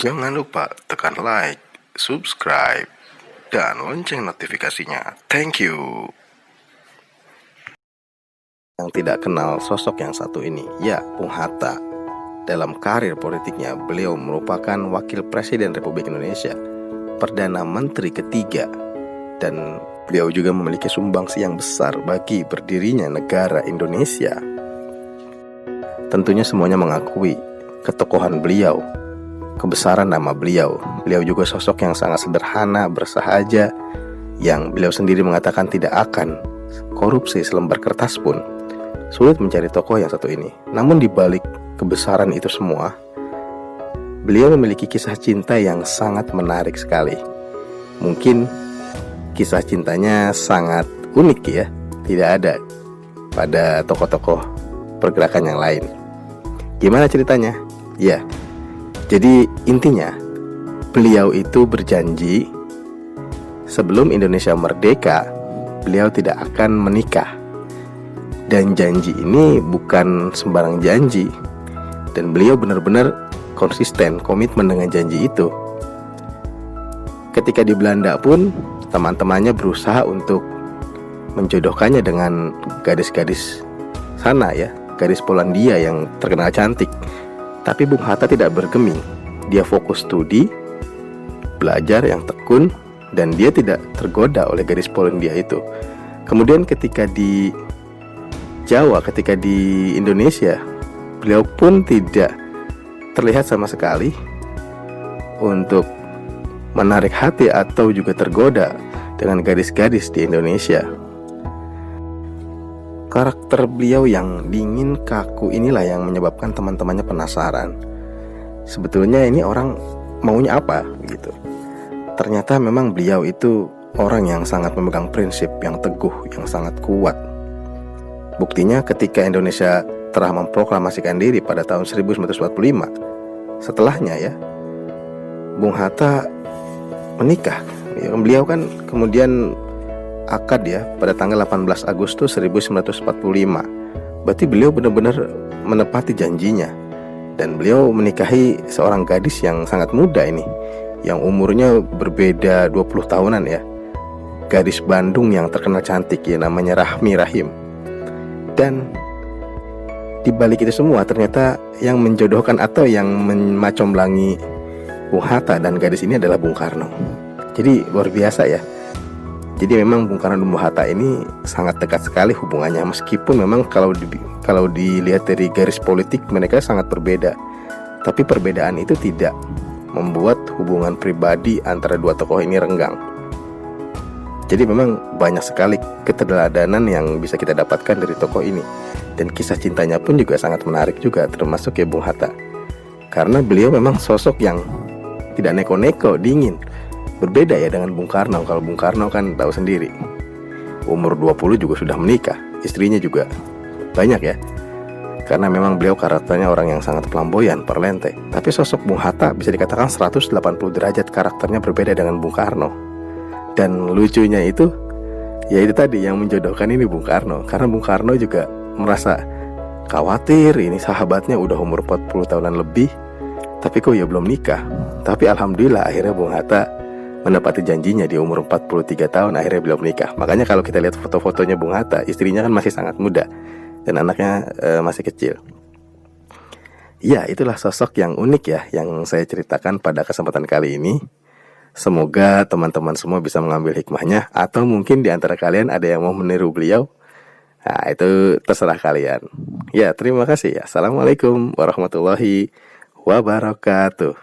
Jangan lupa tekan like, subscribe, dan lonceng notifikasinya. Thank you. Yang tidak kenal sosok yang satu ini, ya Bung Hatta. Dalam karir politiknya, beliau merupakan Wakil Presiden Republik Indonesia, Perdana Menteri ketiga, dan beliau juga memiliki sumbangsi yang besar bagi berdirinya negara Indonesia. Tentunya semuanya mengakui ketokohan beliau, kebesaran nama beliau. Beliau juga sosok yang sangat sederhana, bersahaja, yang beliau sendiri mengatakan tidak akan korupsi selembar kertas pun. Sulit mencari tokoh yang satu ini. Namun di balik kebesaran itu semua, beliau memiliki kisah cinta yang sangat menarik sekali. Mungkin kisah cintanya sangat unik ya, tidak ada pada tokoh-tokoh pergerakan yang lain. Gimana ceritanya? Ya, jadi intinya beliau itu berjanji sebelum Indonesia merdeka, beliau tidak akan menikah. Dan janji ini bukan sembarang janji, dan beliau benar-benar konsisten, komitmen dengan janji itu. Ketika di Belanda pun, teman-temannya berusaha untuk menjodohkannya dengan gadis-gadis sana ya, gadis Polandia yang terkenal cantik. Tapi Bung Hatta tidak bergeming. Dia fokus studi, belajar yang tekun, dan dia tidak tergoda oleh gadis Polandia itu. Kemudian ketika di Jawa, ketika di Indonesia, beliau pun tidak terlihat sama sekali untuk menarik hati atau juga tergoda dengan gadis-gadis di Indonesia. Karakter beliau yang dingin, kaku inilah yang menyebabkan teman-temannya penasaran. Sebetulnya ini orang maunya apa gitu. Ternyata memang beliau itu orang yang sangat memegang prinsip, yang teguh, yang sangat kuat. Buktinya ketika Indonesia telah memproklamasikan diri pada tahun 1945, setelahnya ya, Bung Hatta menikah. Beliau kan kemudian akad ya pada tanggal 18 Agustus 1945. Berarti beliau benar-benar menepati janjinya. Dan beliau menikahi seorang gadis yang sangat muda ini, yang umurnya berbeda 20 tahunan ya. Gadis Bandung yang terkenal cantik ya, namanya Rahmi Rahim. Dan di balik itu semua ternyata yang menjodohkan atau yang memacomlangi Bung Hatta dan gadis ini adalah Bung Karno. Jadi luar biasa ya. Jadi memang Bung Karno dan Bung Hatta ini sangat dekat sekali hubungannya. Meskipun memang kalau dilihat dari garis politik mereka sangat berbeda, tapi perbedaan itu tidak membuat hubungan pribadi antara dua tokoh ini renggang. Jadi memang banyak sekali keteladanan yang bisa kita dapatkan dari tokoh ini. Dan kisah cintanya pun juga sangat menarik juga, termasuk ya Bung Hatta. Karena beliau memang sosok yang tidak neko-neko, dingin. Berbeda ya dengan Bung Karno. Kalau Bung Karno kan tahu sendiri, umur 20 juga sudah menikah, istrinya juga banyak ya. Karena memang beliau karakternya orang yang sangat flamboyan, perlente. Tapi sosok Bung Hatta bisa dikatakan 180 derajat karakternya berbeda dengan Bung Karno. Dan lucunya itu, ya itu tadi yang menjodohkan ini Bung Karno. Karena Bung Karno juga merasa khawatir, ini sahabatnya udah umur 40 tahunan lebih, tapi kok ya belum nikah. Tapi alhamdulillah akhirnya Bung Hatta menepati janjinya, di umur 43 tahun akhirnya beliau menikah. Makanya kalau kita lihat foto-fotonya Bung Hatta, istrinya kan masih sangat muda dan anaknya masih kecil. Ya, itulah sosok yang unik ya yang saya ceritakan pada kesempatan kali ini. Semoga teman-teman semua bisa mengambil hikmahnya, atau mungkin di antara kalian ada yang mau meniru beliau. Nah, itu terserah kalian. Ya, terima kasih. Assalamualaikum warahmatullahi wabarakatuh.